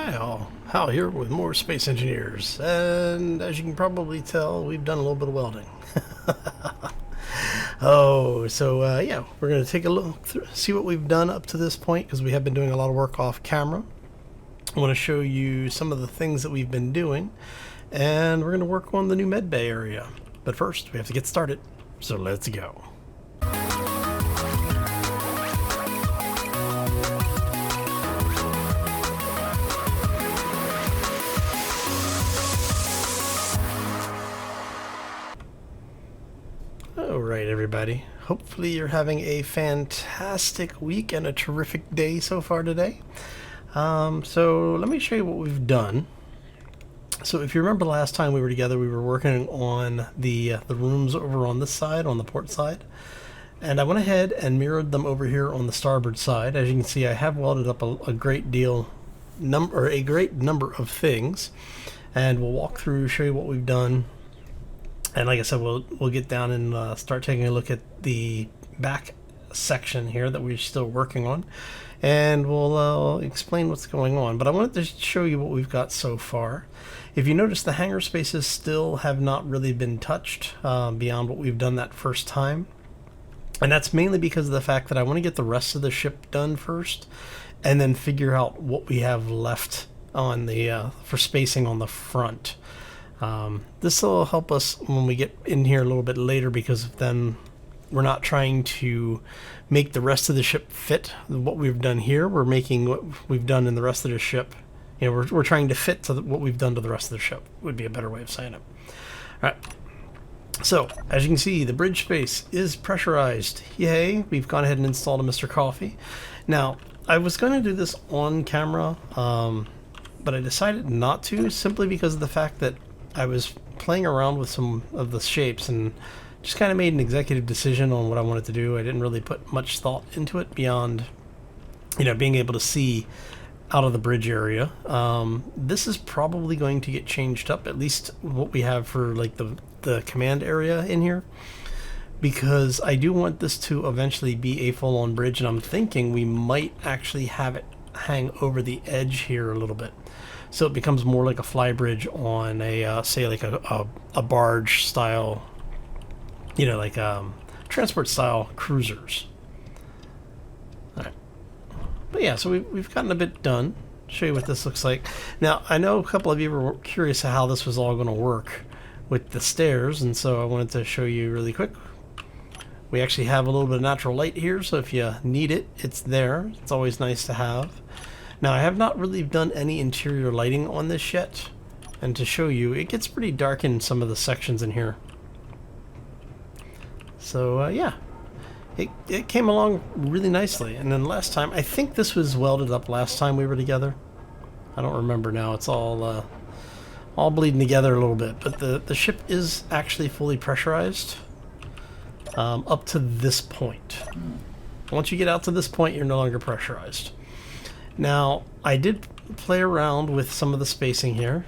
Hi all, Hal here with more Space Engineers, and as you can probably tell, we've done a little bit of welding. Yeah, we're going to take a look, see what we've done up to this point, because we have been doing a lot of work off camera. I want to show you some of the things that we've been doing, and we're going to work on the new medbay area. But first, we have to get started, so let's go. Alright everybody, hopefully you're having a fantastic week and a terrific day so far today. So let me show you what we've done. So if you remember last time we were together, we were working on the rooms over on this side, on the port side. And I went ahead and mirrored them over here on the starboard side. As you can see, I have welded up a great number of things. And we'll walk through, show you what we've done. And like I said, we'll get down and start taking a look at the back section here that we're still working on, and we'll explain what's going on. But I wanted to show you what we've got so far. If you notice, the hangar spaces still have not really been touched beyond what we've done that first time, and that's mainly because of the fact that I want to get the rest of the ship done first, and then figure out what we have left on the for spacing on the front. This will help us when we get in here a little bit later, because then we're not trying to make the rest of the ship fit what we've done here. We're making what we've done in the rest of the ship. You know, we're trying to fit to what we've done to the rest of the ship, would be a better way of saying it. All right. So, as you can see, the bridge space is pressurized. Yay, we've gone ahead and installed a Mr. Coffee. Now, I was going to do this on camera, but I decided not to, simply because of the fact that I was playing around with some of the shapes and just kind of made an executive decision on what I wanted to do. I didn't really put much thought into it beyond, you know, being able to see out of the bridge area. This is probably going to get changed up, at least what we have for like the command area in here, because I do want this to eventually be a full-on bridge, and I'm thinking we might actually have it hang over the edge here a little bit. So it becomes more like a fly bridge on a, say, like a barge style, you know, like transport style cruisers. All right. But yeah, so we've gotten a bit done. Show you what this looks like. Now, I know a couple of you were curious how this was all going to work with the stairs, and so I wanted to show you really quick. We actually have a little bit of natural light here, so if you need it, it's there. It's always nice to have. Now, I have not really done any interior lighting on this yet, and to show you, it gets pretty dark in some of the sections in here. So, yeah, it came along really nicely. And then last time, I think this was welded up last time we were together. I don't remember now. It's all bleeding together a little bit. But the ship is actually fully pressurized up to this point. Once you get out to this point, you're no longer pressurized. Now, I did play around with some of the spacing here.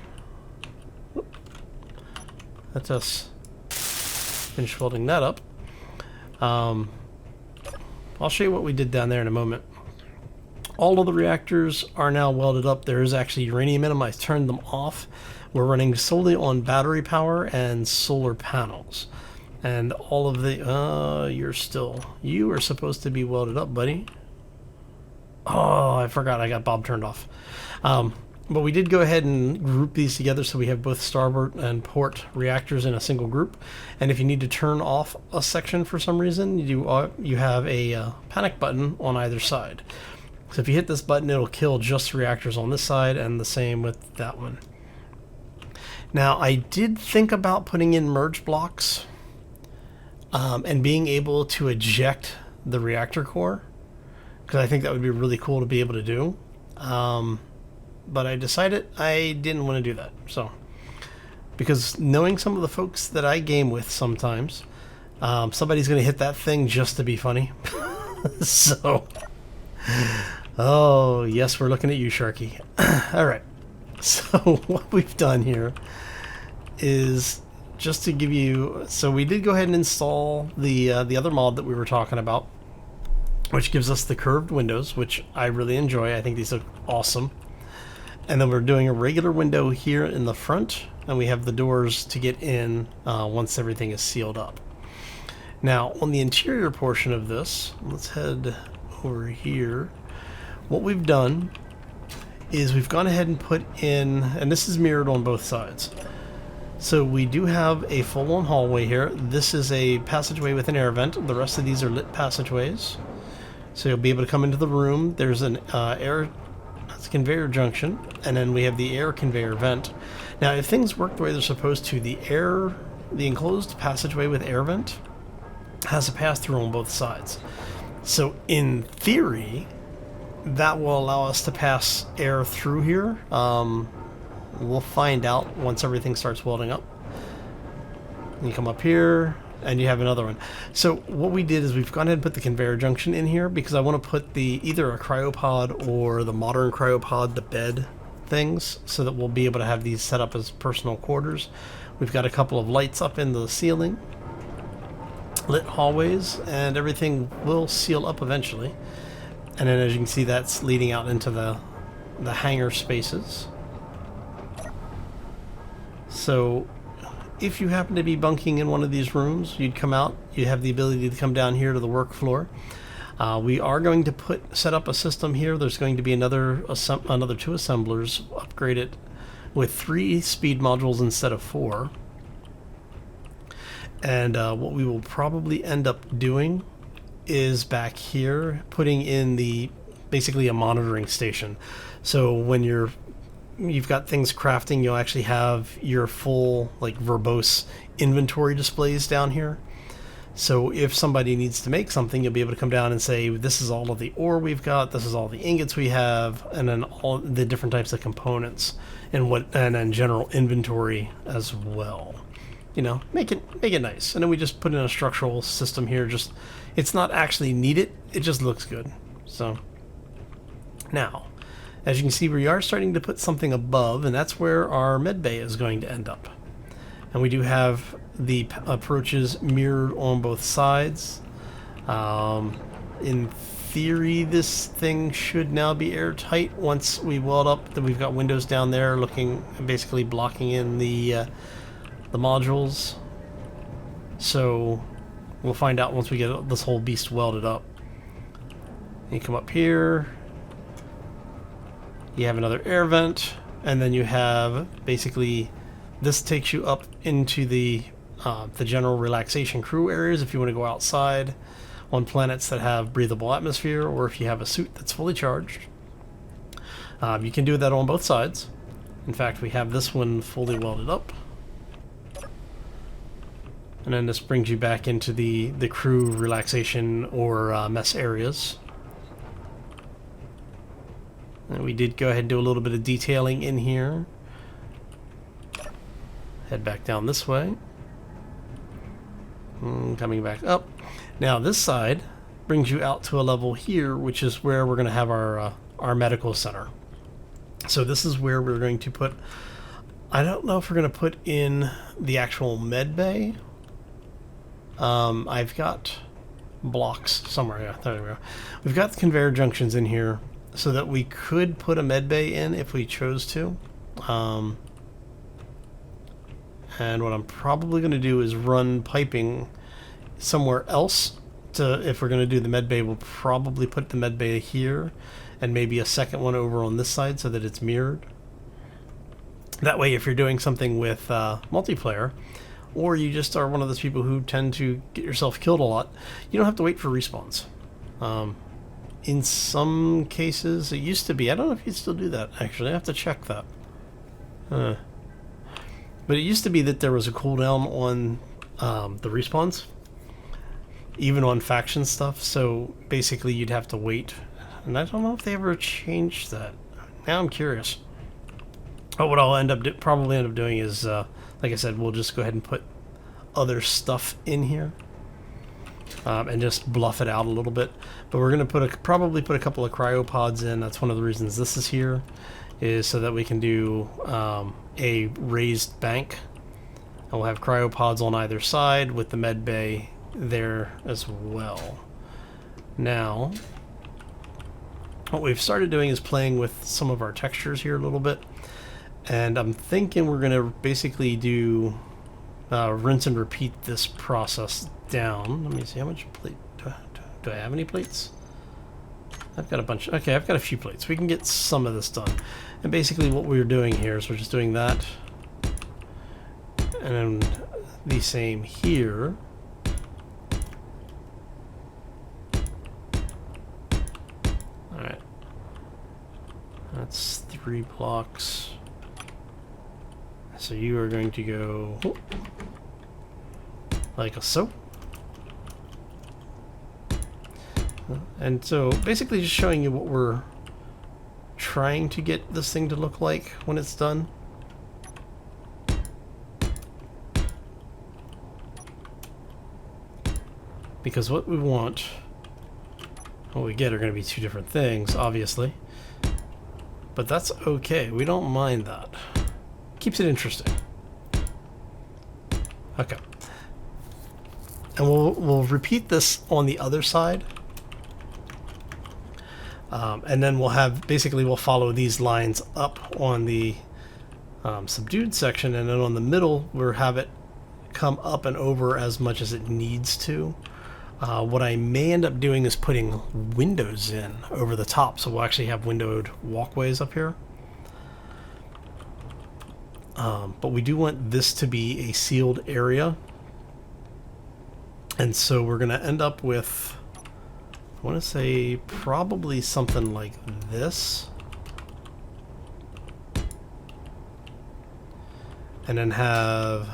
Let us finish welding that up. I'll show you what we did down there in a moment. All of the reactors are now welded up. There is actually uranium in them. I turned them off. We're running solely on battery power and solar panels. And all of the... you are supposed to be welded up, buddy. Oh, I forgot I got Bob turned off. But we did go ahead and group these together so we have both starboard and port reactors in a single group. And if you need to turn off a section for some reason, you have a panic button on either side. So if you hit this button, it'll kill just reactors on this side, and the same with that one. Now, I did think about putting in merge blocks and being able to eject the reactor core, because I think that would be really cool to be able to do. But I decided I didn't want to do that. So, because knowing some of the folks that I game with sometimes, somebody's going to hit that thing just to be funny. So, oh, yes, we're looking at you, Sharky. All right. So, what we've done here is just to give you... So, we did go ahead and install the other mod that we were talking about, which gives us the curved windows, which I really enjoy. I think these look awesome. And then we're doing a regular window here in the front, and we have the doors to get in once everything is sealed up. Now, on the interior portion of this, let's head over here. What we've done is we've gone ahead and put in, and this is mirrored on both sides. So we do have a full-on hallway here. This is a passageway with an air vent. The rest of these are lit passageways. So you'll be able to come into the room. There's an air conveyor junction, and then we have the air conveyor vent. Now, if things work the way they're supposed to, the enclosed passageway with air vent has a pass-through on both sides. So in theory, that will allow us to pass air through here. We'll find out once everything starts welding up. You come up here, and you have another one. So what we did is we've gone ahead and put the conveyor junction in here because I want to put either a cryopod or the modern cryopod, the bed things, so that we'll be able to have these set up as personal quarters. We've got a couple of lights up in the ceiling, lit hallways, and everything will seal up eventually. And then as you can see, that's leading out into the hangar spaces. So if you happen to be bunking in one of these rooms, you'd come out, you have the ability to come down here to the work floor. We are going to set up a system here. There's going to be another two assemblers, upgrade it with 3 speed modules instead of 4. And what we will probably end up doing is back here putting in basically a monitoring station. So when you've got things crafting, you'll actually have your full verbose inventory displays down here. So if somebody needs to make something, you'll be able to come down and say, this is all of the ore we've got, this is all the ingots we have, and then all the different types of components and then general inventory as well. Make it nice. And then we just put in a structural system here. It's not actually needed, it just looks good. So now, as you can see, we are starting to put something above, and that's where our med bay is going to end up. And we do have the approaches mirrored on both sides. In theory, this thing should now be airtight once we weld up. That we've got windows down there basically blocking in the modules. So we'll find out once we get this whole beast welded up. You come up here. You have another air vent, and then you have basically this takes you up into the general relaxation crew areas if you want to go outside on planets that have breathable atmosphere, or if you have a suit that's fully charged. You can do that on both sides. In fact, we have this one fully welded up. And then this brings you back into the crew relaxation or mess areas. And we did go ahead and do a little bit of detailing in here. Head back down this way. Coming back up. Now this side brings you out to a level here, which is where we're going to have our medical center. So this is where we're going to put... I don't know if we're going to put in the actual med bay. I've got blocks somewhere. Yeah, there we go. We've got the conveyor junctions in here so that we could put a med bay in if we chose to. And what I'm probably going to do is run piping somewhere else. If we're going to do the med bay, we'll probably put the med bay here and maybe a second one over on this side so that it's mirrored. That way, if you're doing something with multiplayer, or you just are one of those people who tend to get yourself killed a lot, you don't have to wait for respawns. In some cases, it used to be. I don't know if you still do that, actually. I have to check that. But it used to be that there was a cooldown on the respawns, even on faction stuff. So basically, you'd have to wait. And I don't know if they ever changed that. Now I'm curious. But what I'll probably end up doing is, like I said, we'll just go ahead and put other stuff in here. And just bluff it out a little bit. But we're going to probably put a couple of cryopods in. That's one of the reasons this is here, is so that we can do a raised bank. And we'll have cryopods on either side with the med bay there as well. Now, what we've started doing is playing with some of our textures here a little bit. And I'm thinking we're going to basically do rinse and repeat this process down. Let me see, how much plate do I have any plates? I've got a bunch. Okay, I've got a few plates. We can get some of this done. And basically what we're doing here is we're just doing that. And then the same here. Alright. That's 3 blocks. So you are going to go like so. And so basically just showing you what we're trying to get this thing to look like when it's done. Because what we want, what we get are going to be 2 different things, obviously. But that's okay. We don't mind that. Keeps it interesting. Okay. And we'll repeat this on the other side. And then we'll have, basically we'll follow these lines up on the subdued section, and then on the middle we'll have it come up and over as much as it needs to. What I may end up doing is putting windows in over the top, so we'll actually have windowed walkways up here. But we do want this to be a sealed area. And so we're going to end up with, I want to say, probably something like this. And then have,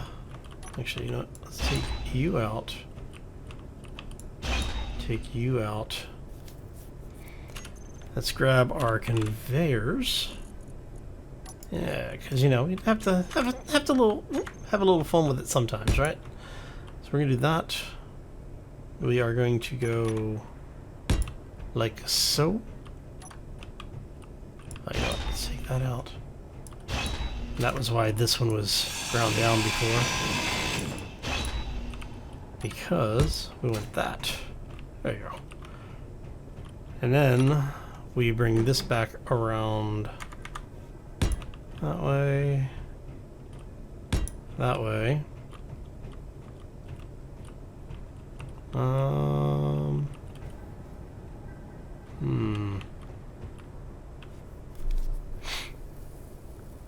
actually, you know what, let's take you out. Take you out. Let's grab our conveyors. Yeah, because you know we have to have a little fun with it sometimes, right? So we're gonna do that. We are going to go like so. Oh, you know what? Let's take that out. And that was why this one was ground down before, because we want that. There you go. And then we bring this back around that way, that way.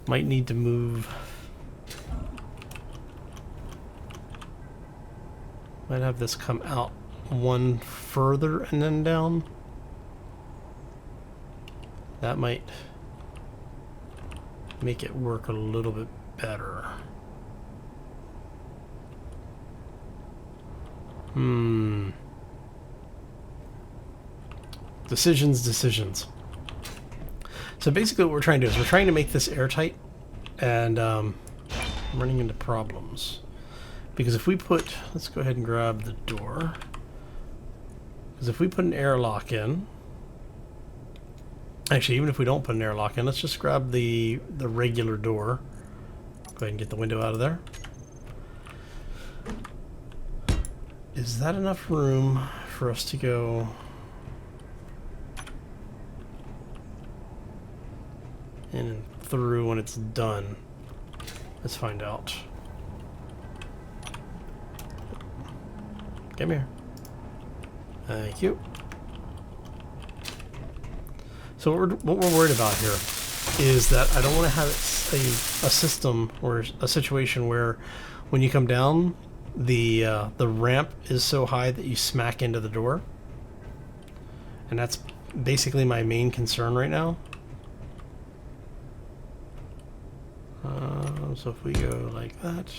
Might need to move. Might have this come out one further and then down. That might make it work a little bit better. Decisions. So basically what we're trying to do is we're trying to make this airtight, and I'm running into problems. Because if we put, let's go ahead and grab the door. Because if we put an airlock in, actually even if we don't put an airlock in, let's just grab the regular door. Go ahead and get the window out of there. Is that enough room for us to go in and through when it's done? Let's find out. Come here. Thank you. So what we're worried about here is that I don't want to have a system or a situation where when you come down, the ramp is so high that you smack into the door. And that's basically my main concern right now. So if we go like that,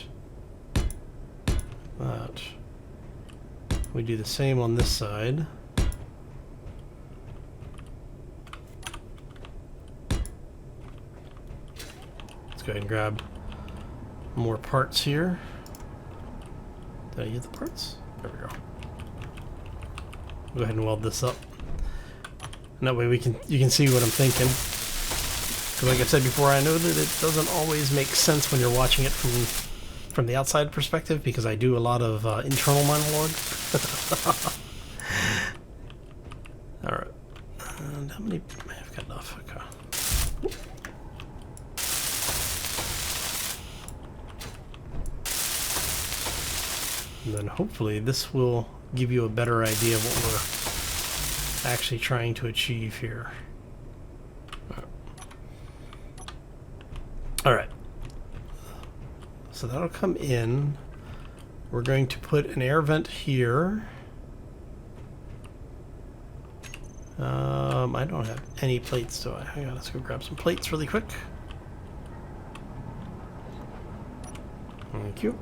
we do the same on this side. Let's go ahead and grab more parts here. Did I get the parts? There we go. Go ahead and weld this up. And that way you can see what I'm thinking. Because like I said before, I know that it doesn't always make sense when you're watching it from the outside perspective, because I do a lot of internal monologue. Alright. How many? I've got enough. Okay. And then hopefully this will give you a better idea of what we're actually trying to achieve here. All right. So that'll come in. We're going to put an air vent here. I don't have any plates, do I? Hang on, let's go grab some plates really quick. Thank you.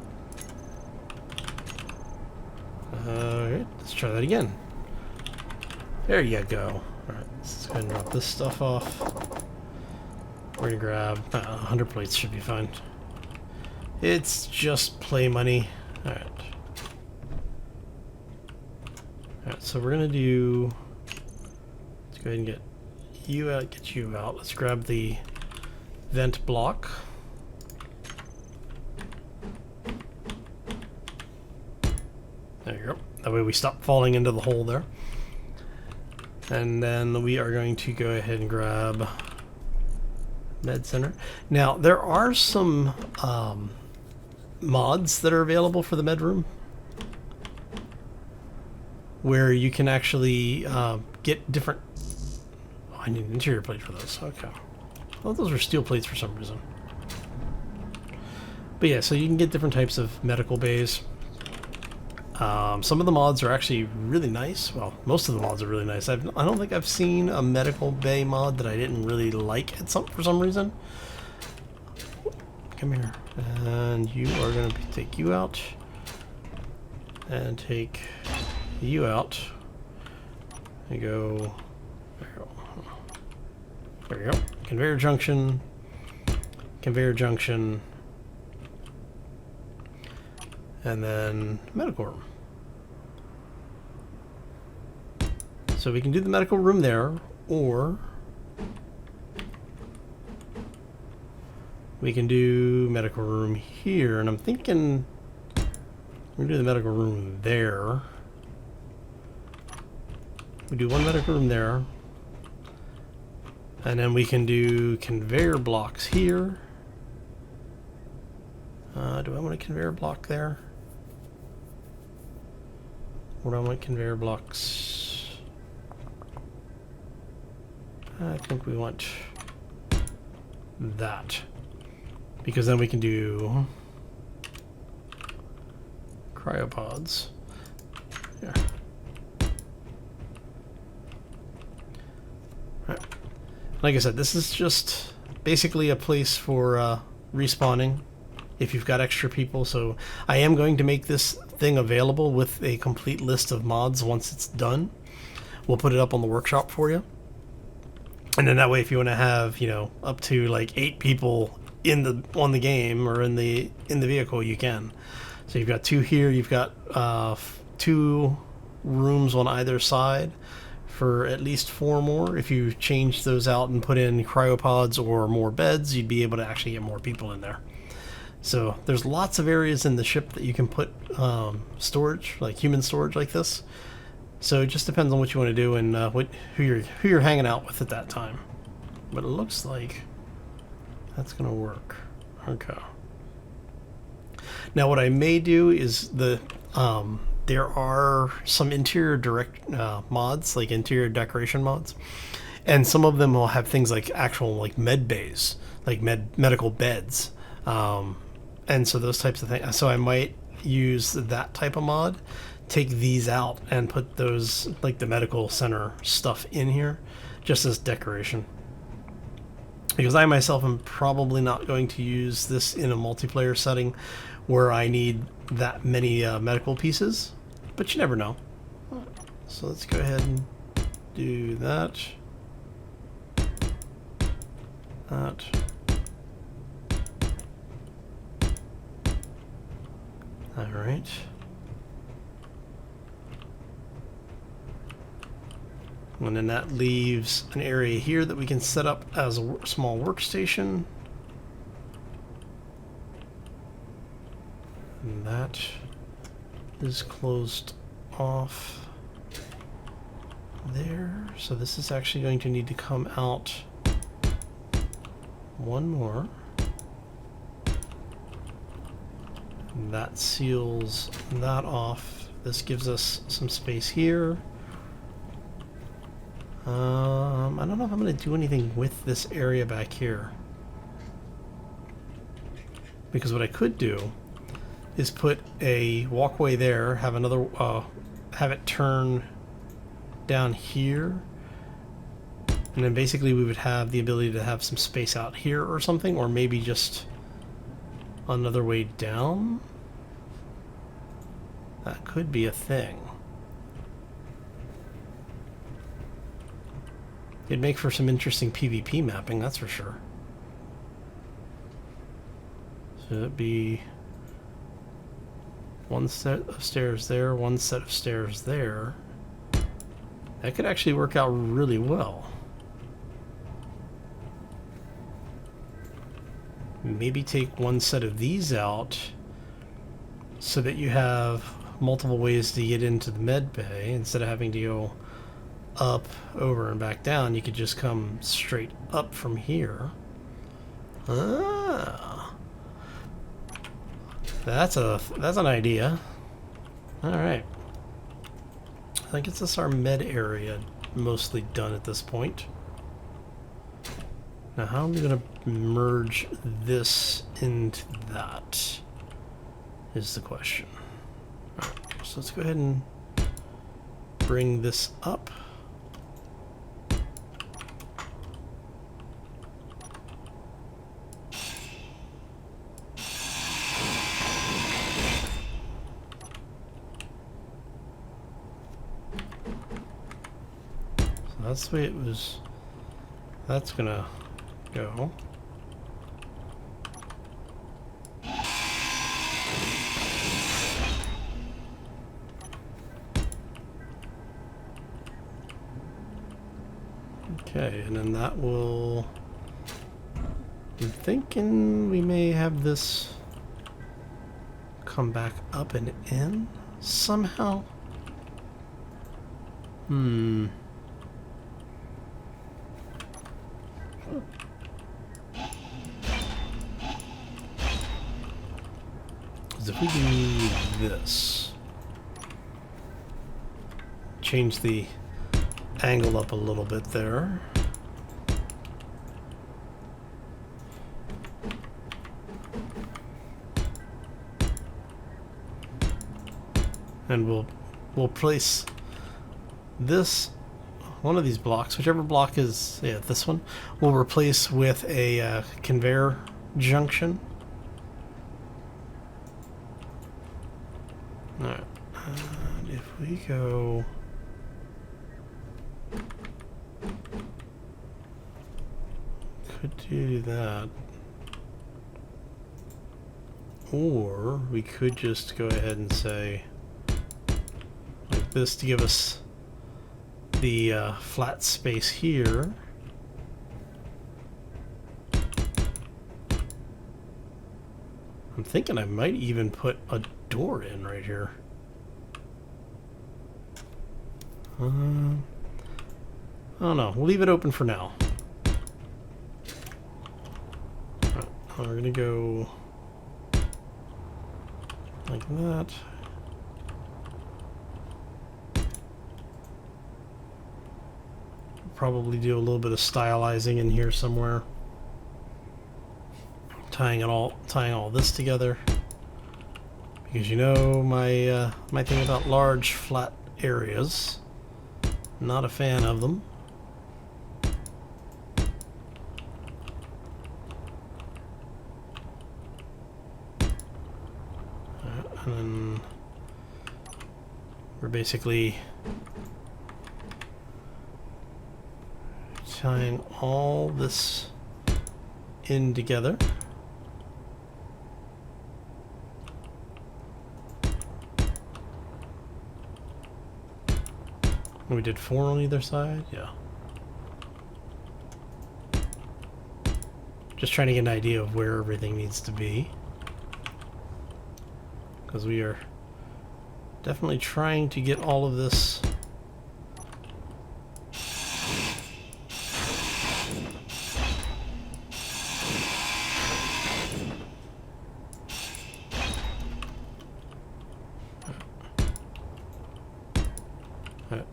Alright, let's try that again. There you go. Alright, let's go ahead and drop this stuff off. We're gonna grab 100 plates, should be fine. It's just play money. Alright. Alright, so we're gonna do... Let's go ahead and get you out, get you out. Let's grab the vent block. There you go. That way we stop falling into the hole there. And then we are going to go ahead and grab Med Center. Now, there are some mods that are available for the med room where you can actually get different... Oh, I need an interior plate for those. Okay. Well, those are steel plates for some reason. But yeah, so you can get different types of medical bays. Some of the mods are actually really nice. Well, most of the mods are really nice. I don't think I've seen a medical bay mod that I didn't really like for some reason. Come here. And you are going to take you out. And take you out. There you go. There you go. There you go. Conveyor junction. Conveyor junction. And then medical room. So we can do the medical room there, or we can do medical room here. And I'm thinking we're gonna do the medical room there. We do one medical room there. And then we can do conveyor blocks here. Do I want a conveyor block there? Or do I want conveyor blocks? I think we want that. Because then we can do cryopods. Yeah. Right. Like I said, this is just basically a place for respawning if you've got extra people. So I am going to make this thing available with a complete list of mods once it's done. We'll put it up on the workshop for you. And then that way, if you want to have, you know, up to like 8 people on the game or in the vehicle, you can. So you've got 2 here. You've got 2 rooms on either side for at least 4 more. If you change those out and put in cryopods or more beds, you'd be able to actually get more people in there. So there's lots of areas in the ship that you can put storage, like human storage like this. So it just depends on what you want to do and who you're hanging out with at that time. But it looks like that's gonna work. Okay. Now what I may do is there are some interior direct mods, like interior decoration mods, and some of them will have things like actual like med bays, like medical beds, and so those types of things. So I might use that type of mod. Take these out and put those, like the medical center stuff in here just as decoration, because I myself am probably not going to use this in a multiplayer setting where I need that many medical pieces, but you never know. So let's go ahead and do that. All right. And then that leaves an area here that we can set up as a small workstation. And that is closed off. there. So this is actually going to need to come out one more. That seals that off. This gives us some space here. I don't know if I'm going to do anything with this area back here. Because what I could do is put a walkway there, have another, have it turn down here. And then basically we would have the ability to have some space out here or something, or maybe just another way down. That could be a thing. It'd make for some interesting PvP mapping, that's for sure. So it'd be one set of stairs there, one set of stairs there. That could actually work out really well. Maybe take one set of these out so that you have multiple ways to get into the med bay. Instead of having to go up, over, and back down, you could just come straight up from here. Ah, that's an idea. All right, I think it's just our med area mostly done at this point. Now, how am I going to merge this into that is the question. All right, so let's go ahead and bring this up. So that's the way it was. That's gonna go. Okay, and then that will... I'm thinking we may have this come back up and in somehow. If we do this, change the angle up a little bit there. And we'll place this, one of these blocks, whichever block is, yeah, this one, we'll replace with a conveyor junction. Alright, and if we go... could do that. Or we could just go ahead and say like this to give us the flat space here. I'm thinking I might even put a door in right here. I don't know. We'll leave it open for now. Alright, we're gonna go like that. Probably do a little bit of stylizing in here somewhere. Tying all this together. Because you know my my thing about large flat areas. Not a fan of them. And then we're basically tying all this in together. We did 4 on either side, yeah. Just trying to get an idea of where everything needs to be. Because we are definitely trying to get all of this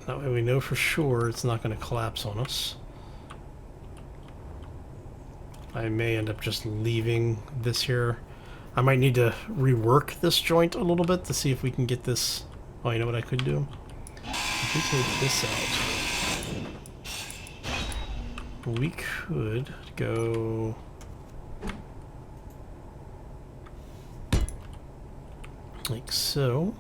That way we know for sure it's not going to collapse on us. I may end up just leaving this here. I might need to rework this joint a little bit to see if we can get this. Oh, you know what I could do? I could take this out. We could go like so.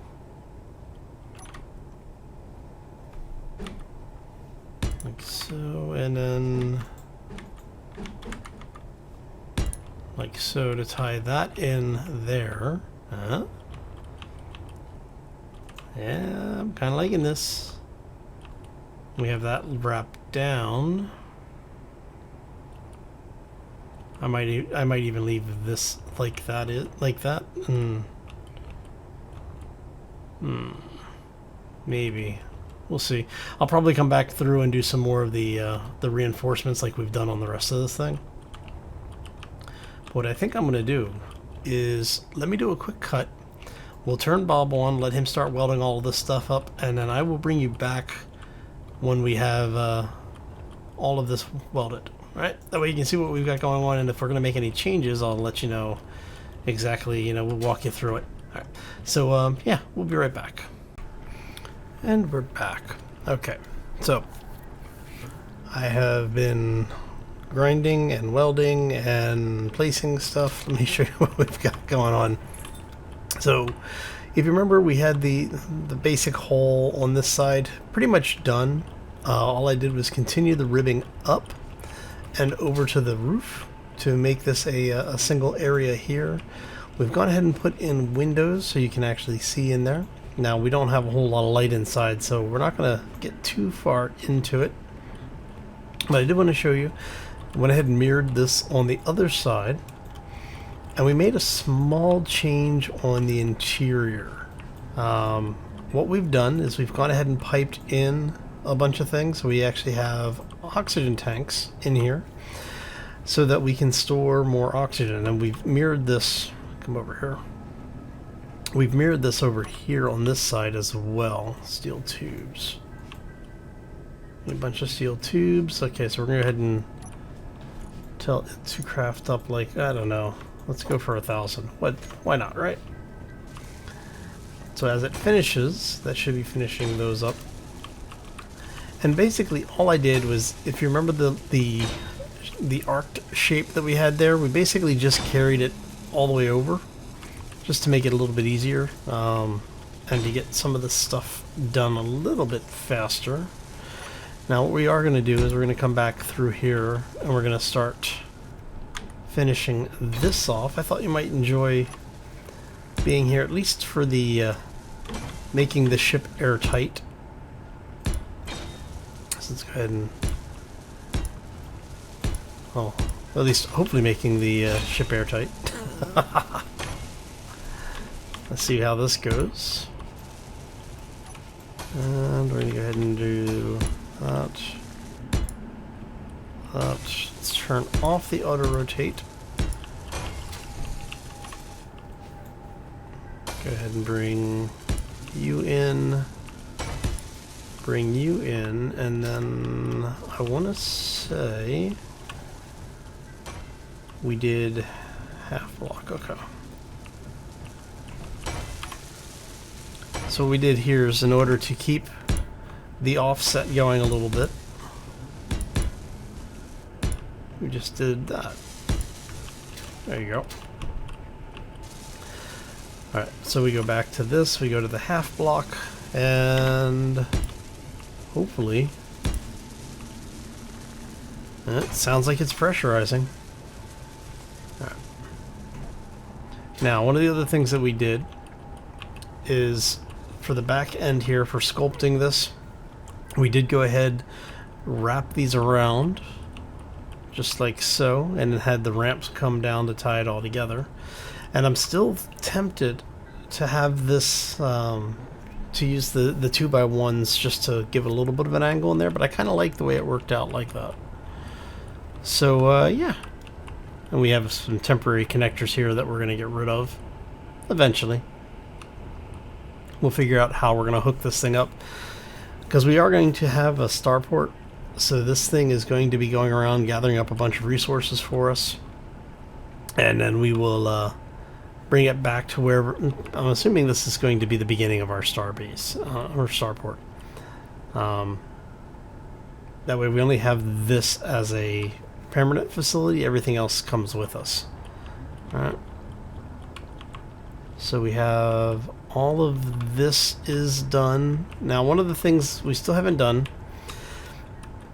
Like so, and then like so to tie that in there. Yeah, I'm kind of liking this. We have that wrapped down. I might even leave this like that. Maybe. We'll see. I'll probably come back through and do some more of the reinforcements like we've done on the rest of this thing. But what I think I'm going to do is let me do a quick cut. We'll turn Bob on, let him start welding all of this stuff up, and then I will bring you back when we have all of this welded. Right? That way you can see what we've got going on, and if we're going to make any changes, I'll let you know exactly, we'll walk you through it. All right. So, yeah, we'll be right back. And we're back. Okay, so I have been grinding and welding and placing stuff. Let me show you what we've got going on. So, if you remember, we had the basic hole on this side pretty much done. All I did was continue the ribbing up and over to the roof to make this a single area here. We've gone ahead and put in windows so you can actually see in there. Now, we don't have a whole lot of light inside, so we're not going to get too far into it. But I did want to show you. I went ahead and mirrored this on the other side, and we made a small change on the interior. What we've done is we've gone ahead and piped in a bunch of things. So we actually have oxygen tanks in here so that we can store more oxygen, and we've mirrored this. Come over here. We've mirrored this over here on this side as well. Steel tubes. A bunch of steel tubes. Okay, so we're going to go ahead and tell it to craft up like, I don't know. Let's go for 1,000. Why not, right? So as it finishes, that should be finishing those up. And basically all I did was, if you remember the arced shape that we had there, we basically just carried it all the way over, just to make it a little bit easier, and to get some of this stuff done a little bit faster. Now what we are going to do is we're going to come back through here, and we're going to start finishing this off. I thought you might enjoy being here, at least for the making the ship airtight. So let's go ahead and, well, at least hopefully making the ship airtight. Let's see how this goes. And we're going to go ahead and do that. Let's turn off the auto rotate. Go ahead and bring you in. Bring you in, and then I want to say we did half block. Okay. So what we did here is, in order to keep the offset going a little bit, we just did that. There you go. Alright, so we go back to this, we go to the half block, and hopefully it sounds like it's pressurizing. Alright. Now, one of the other things that we did is, for the back end here, for sculpting this, we did go ahead, wrap these around just like so, and it had the ramps come down to tie it all together. And I'm still tempted to have this to use the 2x1s just to give it a little bit of an angle in there, but I kind of like the way it worked out like that. So yeah, and we have some temporary connectors here that we're going to get rid of eventually. We'll figure out how we're going to hook this thing up, because we are going to have a starport, so this thing is going to be going around gathering up a bunch of resources for us, and then we will bring it back to where I'm assuming this is going to be the beginning of our star base or starport. That way we only have this as a permanent facility. Everything else comes with us. Alright. So we have all of this is done. Now one of the things we still haven't done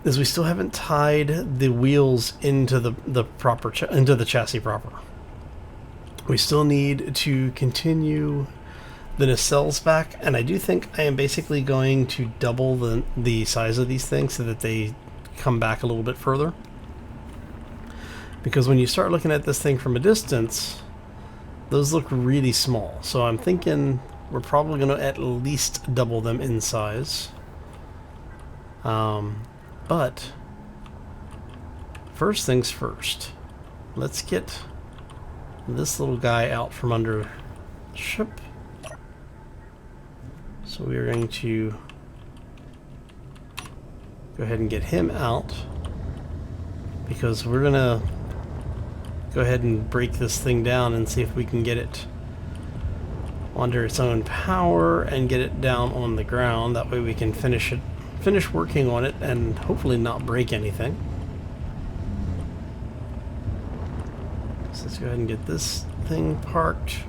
is we still haven't tied the wheels into the proper into the chassis proper. We still need to continue the nacelles back, and I do think I am basically going to double the size of these things so that they come back a little bit further. Because when you start looking at this thing from a distance, those look really small. So I'm thinking we're probably going to at least double them in size. But first things first, let's get this little guy out from under the ship. So we are going to go ahead and get him out, because we're going to go ahead and break this thing down and see if we can get it under its own power and get it down on the ground. That way we can finish working on it and hopefully not break anything. So let's go ahead and get this thing parked.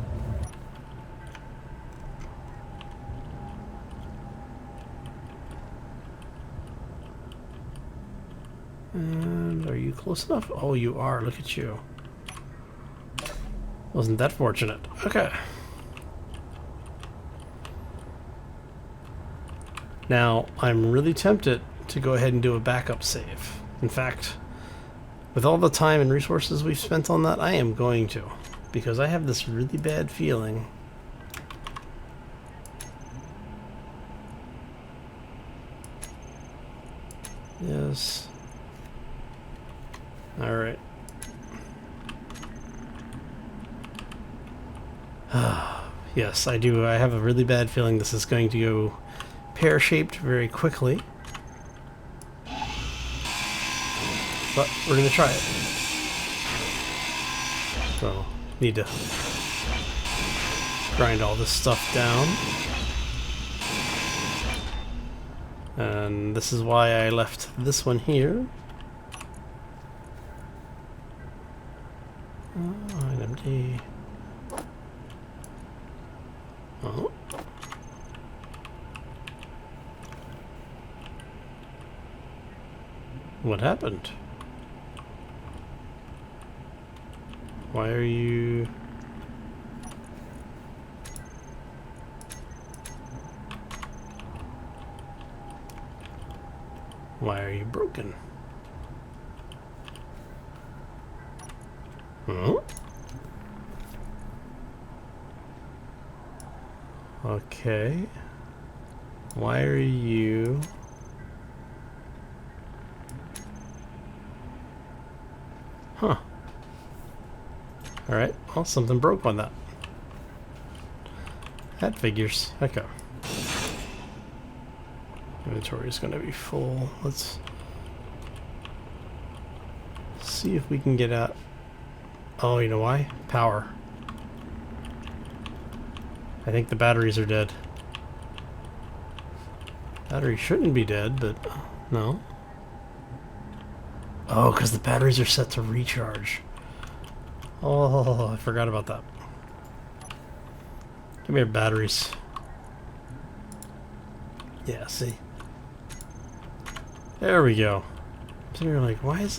And are you close enough? Oh, you are. Look at you. Wasn't that fortunate. Okay. Now, I'm really tempted to go ahead and do a backup save. In fact, with all the time and resources we've spent on that, I am going to. Because I have this really bad feeling. Yes. Alright. Yes, I do. I have a really bad feeling this is going to go pear-shaped very quickly. But we're going to try it. So, need to grind all this stuff down. And this is why I left this one here. Item D. Oh. What happened? Why are you... Why are you broken? Huh? Okay. Why are you... Huh. Alright, well, something broke on that. That figures. Okay. Inventory is going to be full. Let's see if we can get out. Oh, you know why? Power. I think the batteries are dead. Battery shouldn't be dead, but no. Oh, because the batteries are set to recharge. Oh, I forgot about that. Give me your batteries. Yeah, see? There we go. So you're like, why is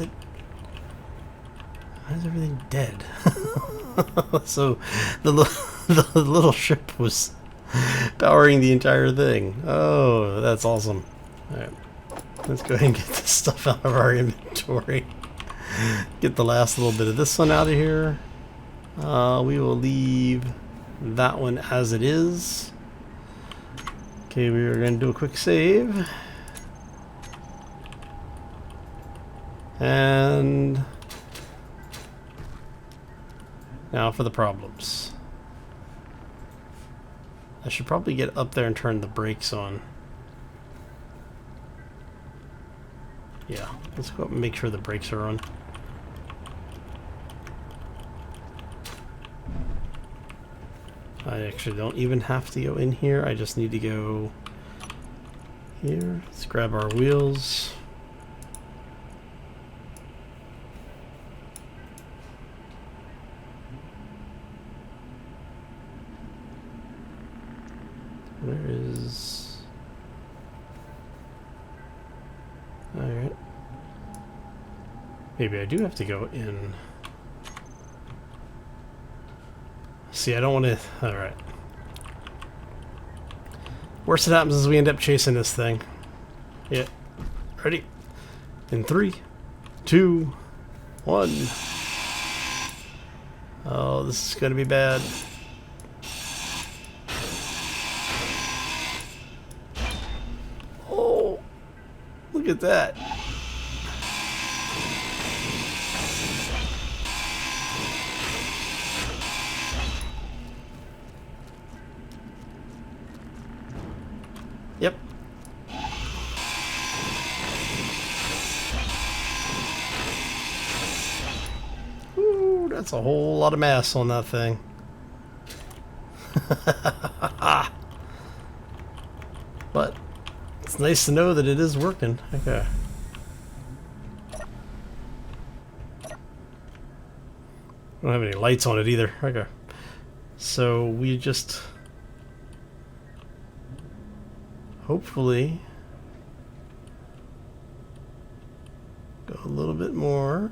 everything dead? So the little ship was powering the entire thing. Oh, that's awesome. Alright. Let's go ahead and get this stuff out of our inventory. Get the last little bit of this one out of here. We will leave that one as it is. Okay, we are going to do a quick save. And now for the problems. I should probably get up there and turn the brakes on. Let's go up and make sure the brakes are on. I actually don't even have to go in here. I just need to go here. Let's grab our wheels. Where is... Alright. Maybe I do have to go in. See, I don't want to... Alright. Worst that happens is we end up chasing this thing. Yeah. Ready? In 3, 2, 1. Oh, this is going to be bad. Oh, look at that. Yep. Ooh, that's a whole lot of mass on that thing. But it's nice to know that it is working. Okay. Don't have any lights on it either. Okay. So we just hopefully go a little bit more.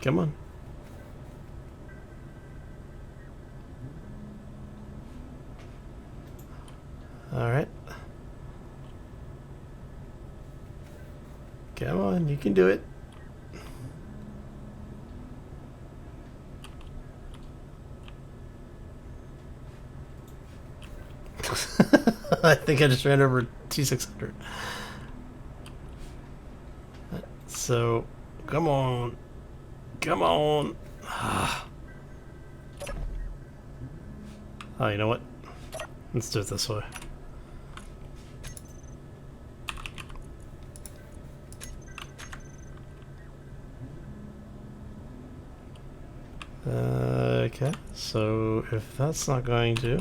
Come on. All right. Come on, you can do it. I think I just ran over T600. So, come on. Come on. Oh, you know what? Let's do it this way. Okay, so if that's not going to,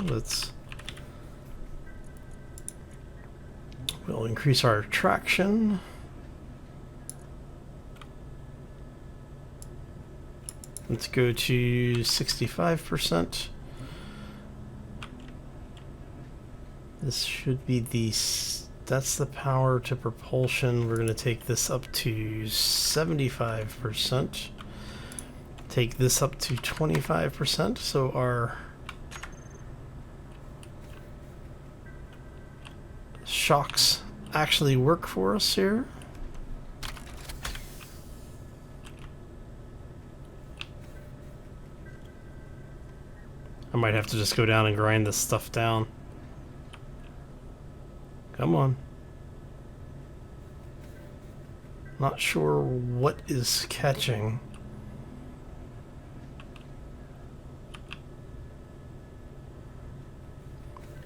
we'll increase our traction. Let's go to 65%. This should be that's the power to propulsion. We're going to take this up to 75%. Take this up to 25%, so our shocks actually work for us here. I might have to just go down and grind this stuff down. Come on. Not sure what is catching.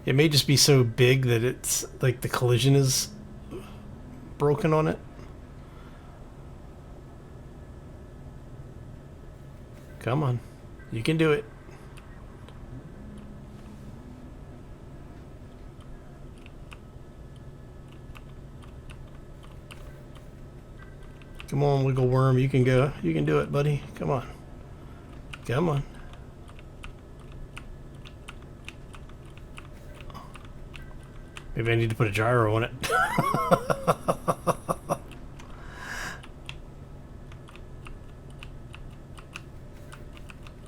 It may just be so big that it's like the collision is broken on it. Come on. You can do it. Come on, wiggle worm. You can go. You can do it, buddy. Come on. Come on. Maybe I need to put a gyro on it.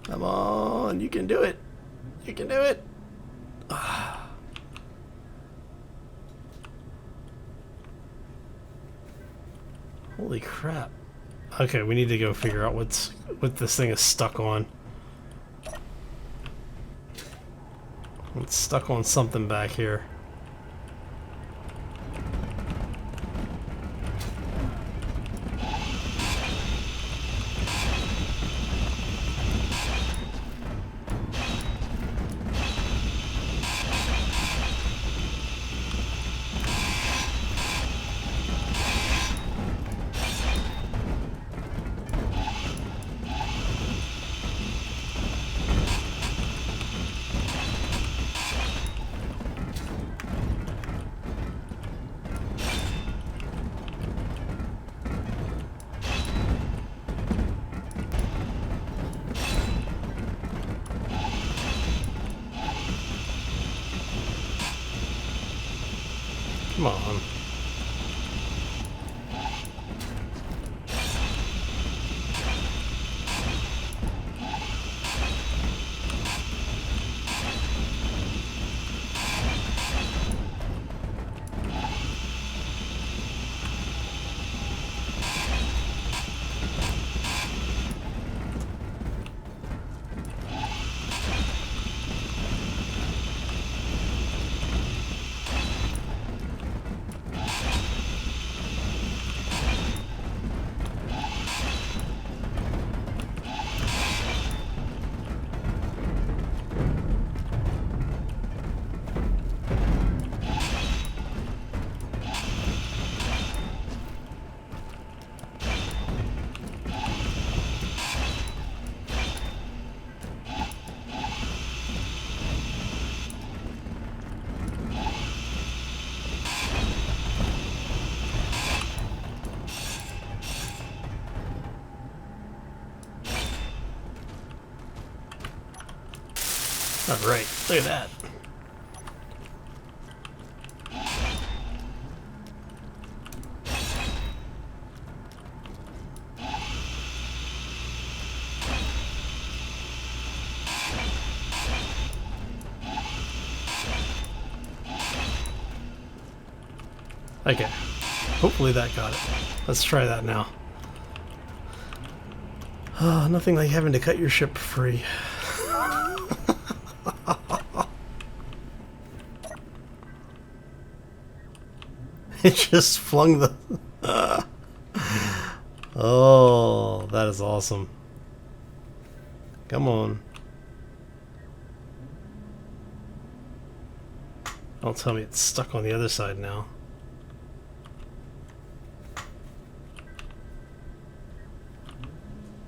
Come on, you can do it. You can do it. Holy crap. Okay, we need to go figure out what this thing is stuck on. It's stuck on something back here. Come on. Alright, look at that. Okay, hopefully that got it. Let's try that now. Oh, nothing like having to cut your ship free. It just flung the... Oh, that is awesome. Come on. Don't tell me it's stuck on the other side now.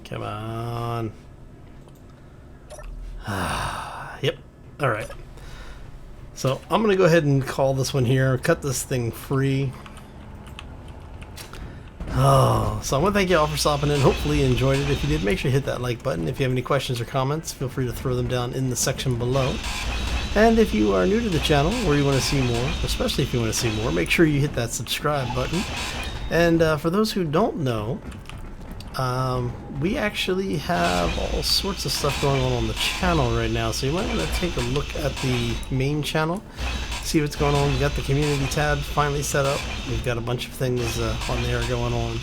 Come on. Yep. Alright. So I'm going to go ahead and call this one here. Cut this thing free. Oh, so I want to thank you all for stopping in. Hopefully you enjoyed it. If you did, make sure you hit that like button. If you have any questions or comments, feel free to throw them down in the section below. And if you are new to the channel or you want to see more, especially if you want to see more, make sure you hit that subscribe button. And for those who don't know, we actually have all sorts of stuff going on the channel right now, so you might want to take a look at the main channel, see what's going on. We've got the community tab finally set up. We've got a bunch of things on there going on,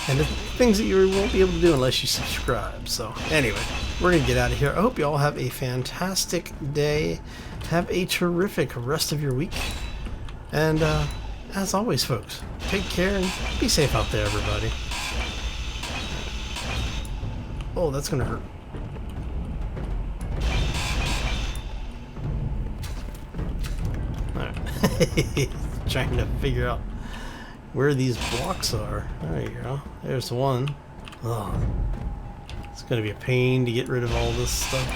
and the things that you won't be able to do unless you subscribe. So anyway, we're gonna get out of here. I hope you all have a fantastic day. Have a terrific rest of your week, and as always, folks, take care and be safe out there, everybody. Oh, that's gonna hurt. Alright. Trying to figure out where these blocks are. There you go. There's one. Oh. It's gonna be a pain to get rid of all this stuff.